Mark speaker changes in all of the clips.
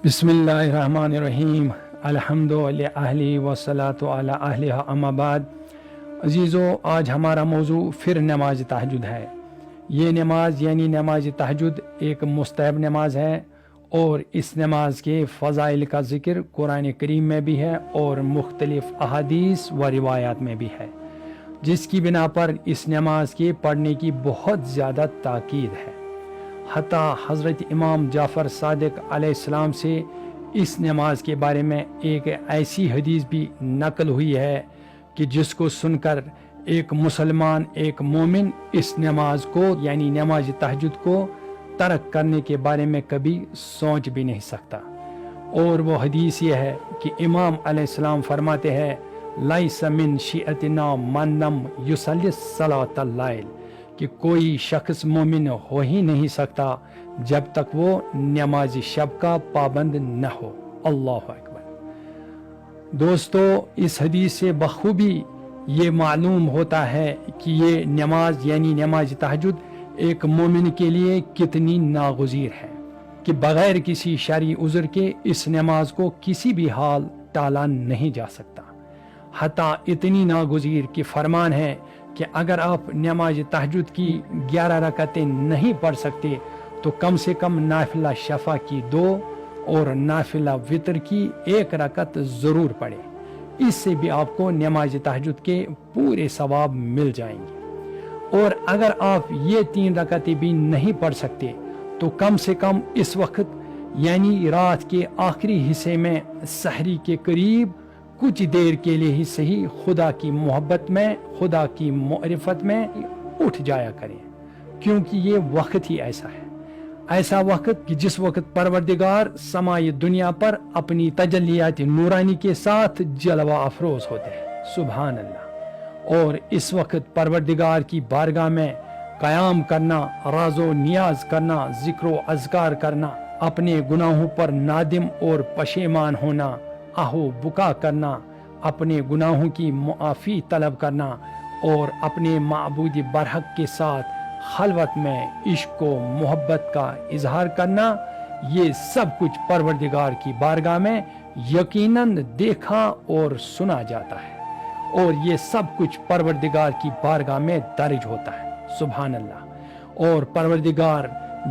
Speaker 1: بسم اللہ الرحمن الرحیم الحمد للہ والصلاۃ علی اہلہا اما بعد۔ عزیزو، آج ہمارا موضوع پھر نماز تہجد ہے۔ یہ نماز یعنی نماز تہجد ایک مستحب نماز ہے، اور اس نماز کے فضائل کا ذکر قرآن کریم میں بھی ہے اور مختلف احادیث و روایات میں بھی ہے، جس کی بنا پر اس نماز کے پڑھنے کی بہت زیادہ تاکید ہے۔ حتیٰ حضرت امام جعفر صادق علیہ السلام سے اس نماز کے بارے میں ایک ایسی حدیث بھی نقل ہوئی ہے کہ جس کو سن کر ایک مسلمان، ایک مومن اس نماز کو یعنی نماز تہجد کو ترک کرنے کے بارے میں کبھی سوچ بھی نہیں سکتا۔ اور وہ حدیث یہ ہے کہ امام علیہ السلام فرماتے ہیں، لیس من شیعتنا من لم یصلی صلاۃ اللیل، کہ کوئی شخص مومن ہو ہی نہیں سکتا جب تک وہ نماز شب کا پابند نہ ہو۔ اللہ اکبر۔ دوستو، اس حدیث سے بخوبی یہ معلوم ہوتا ہے کہ یہ نماز یعنی نماز تہجد ایک مومن کے لیے کتنی ناگزیر ہے کہ بغیر کسی شرعی عذر کے اس نماز کو کسی بھی حال ٹالا نہیں جا سکتا۔ حتیٰ اتنی ناگزیر کہ فرمان ہے کہ اگر آپ نماز تہجد کی 11 رکعتیں نہیں پڑھ سکتے تو کم سے کم نافلہ شفع کی 2 اور نافلہ وتر کی 1 رکعت ضرور پڑھیں۔ اس سے بھی آپ کو نماز تہجد کے پورے ثواب مل جائیں گے۔ اور اگر آپ یہ 3 رکعتیں بھی نہیں پڑھ سکتے تو کم سے کم اس وقت یعنی رات کے آخری حصے میں سحری کے قریب کچھ دیر کے لیے ہی صحیح خدا کی محبت میں، خدا کی معرفت میں اٹھ جایا کریں، کیونکہ یہ وقت ہی ایسا ہے، ایسا وقت کہ جس وقت پروردگار سمائی دنیا پر اپنی تجلیات نورانی کے ساتھ جلوہ افروز ہوتے ہیں۔ سبحان اللہ۔ اور اس وقت پروردگار کی بارگاہ میں قیام کرنا، راز و نیاز کرنا، ذکر و اذکار کرنا، اپنے گناہوں پر نادم اور پشیمان ہونا، آہو بکا کرنا، اپنے گناہوں کی معافی طلب کرنا، اور اپنے معبود برحق کے ساتھ خلوت میں عشق و محبت کا اظہار کرنا، یہ سب کچھ پروردگار کی بارگاہ میں یقیناً دیکھا اور سنا جاتا ہے، اور یہ سب کچھ پروردگار کی بارگاہ میں درج ہوتا ہے۔ سبحان اللہ۔ اور پروردگار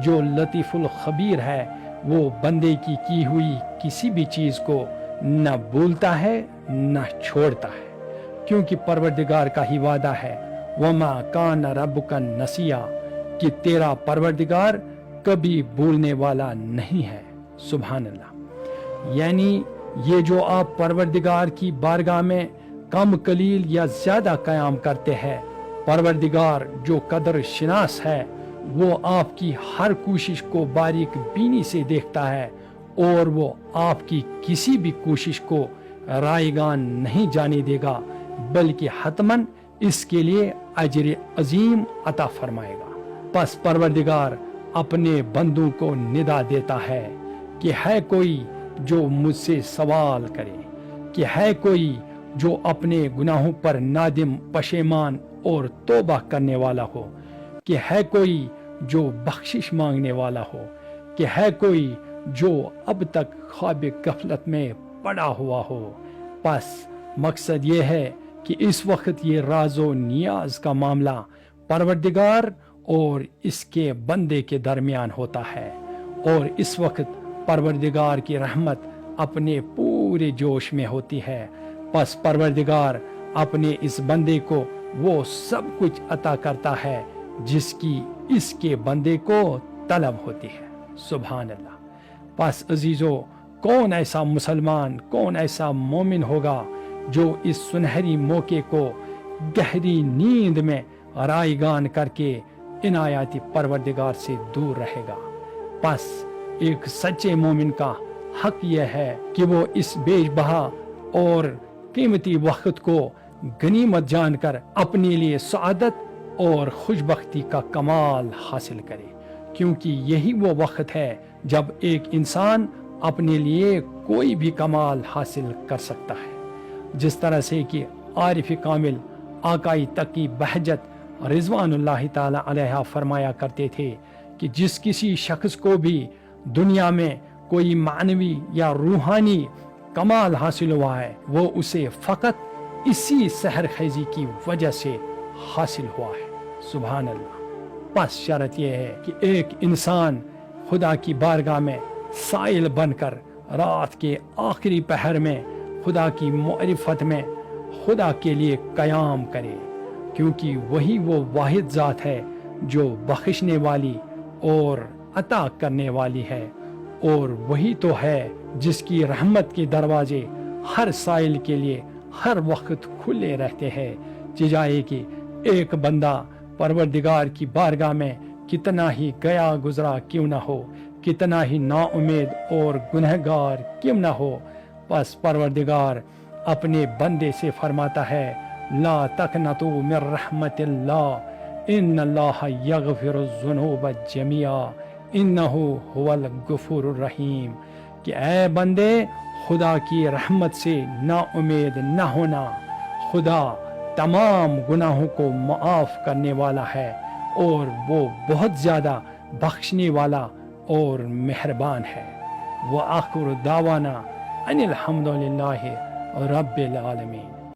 Speaker 1: جو لطیف الخبیر ہے، وہ بندے کی ہوئی کسی بھی چیز کو نہ بھولتا ہے نہ چھوڑتا ہے، کیونکہ پروردگار کا ہی وعدہ ہے، وَمَا كَانَ رَبُّكَ نَسِيًّا، کہ تیرا پروردگار کبھی بھولنے والا نہیں ہے۔ سبحان اللہ۔ یعنی یہ جو آپ پروردگار کی بارگاہ میں کم قلیل یا زیادہ قیام کرتے ہیں، پروردگار جو قدر شناس ہے، وہ آپ کی ہر کوشش کو باریک بینی سے دیکھتا ہے، اور وہ آپ کی کسی بھی کوشش کو رائیگان نہیں جانے دے گا، بلکہ حتماً اس کے لیے اجر عظیم عطا فرمائے گا۔ پس پروردگار اپنے بندوں کو ندا دیتا ہے کہ ہے کوئی جو مجھ سے سوال کرے، کہ ہے کوئی جو اپنے گناہوں پر نادم، پشیمان اور توبہ کرنے والا ہو، کہ ہے کوئی جو بخشش مانگنے والا ہو، کہ ہے کوئی جو اب تک خواب غفلت میں پڑا ہوا ہو۔ پس مقصد یہ ہے کہ اس وقت یہ راز و نیاز کا معاملہ پروردگار اور اس کے بندے کے درمیان ہوتا ہے، اور اس وقت پروردگار کی رحمت اپنے پورے جوش میں ہوتی ہے۔ پس پروردگار اپنے اس بندے کو وہ سب کچھ عطا کرتا ہے جس کی اس کے بندے کو طلب ہوتی ہے۔ سبحان اللہ۔ پس عزیزو، کون ایسا مسلمان، کون ایسا مومن ہوگا جو اس سنہری موقع کو گہری نیند میں رائیگان کر کے عنایات پروردگار سے دور رہے گا؟ پس ایک سچے مومن کا حق یہ ہے کہ وہ اس بیش بہا اور قیمتی وقت کو غنیمت جان کر اپنے لیے سعادت اور خوشبختی کا کمال حاصل کرے، کیونکہ یہی وہ وقت ہے جب ایک انسان اپنے لیے کوئی بھی کمال حاصل کر سکتا ہے۔ جس طرح سے کہ عارف کامل آقائی تقی بہجت رضوان اللہ تعالی علیہ فرمایا کرتے تھے کہ جس کسی شخص کو بھی دنیا میں کوئی معنوی یا روحانی کمال حاصل ہوا ہے وہ اسے فقط اسی سحر خیزی کی وجہ سے حاصل ہوا ہے۔ سبحان اللہ۔ بس شرط یہ ہے کہ ایک انسان خدا کی بارگاہ میں سائل بن کر رات کے آخری پہر میں خدا کی معرفت میں خدا کے لیے قیام کرے، کیونکہ وہی وہ واحد ذات ہے جو بخشنے والی اور عطا کرنے والی ہے، اور وہی تو ہے جس کی رحمت کے دروازے ہر سائل کے لیے ہر وقت کھلے رہتے ہیں، چاہے کہ ایک بندہ پروردگار کی بارگاہ میں کتنا ہی گیا گزرا کیوں نہ ہو، کتنا ہی نا امید اور گنہگار کیوں نہ ہو، بس پروردگار اپنے بندے سے فرماتا ہے لا تقنطوا من رحمت اللہ ان اللہ یغفر الذنوب جميعا انہ هو الغفور الرحیم، کہ اے بندے خدا کی رحمت سے نا امید نہ ہونا، خدا تمام گناہوں کو معاف کرنے والا ہے اور وہ بہت زیادہ بخشنے والا اور مہربان ہے۔ وآخر دعوانا ان الحمد للہ رب العالمین۔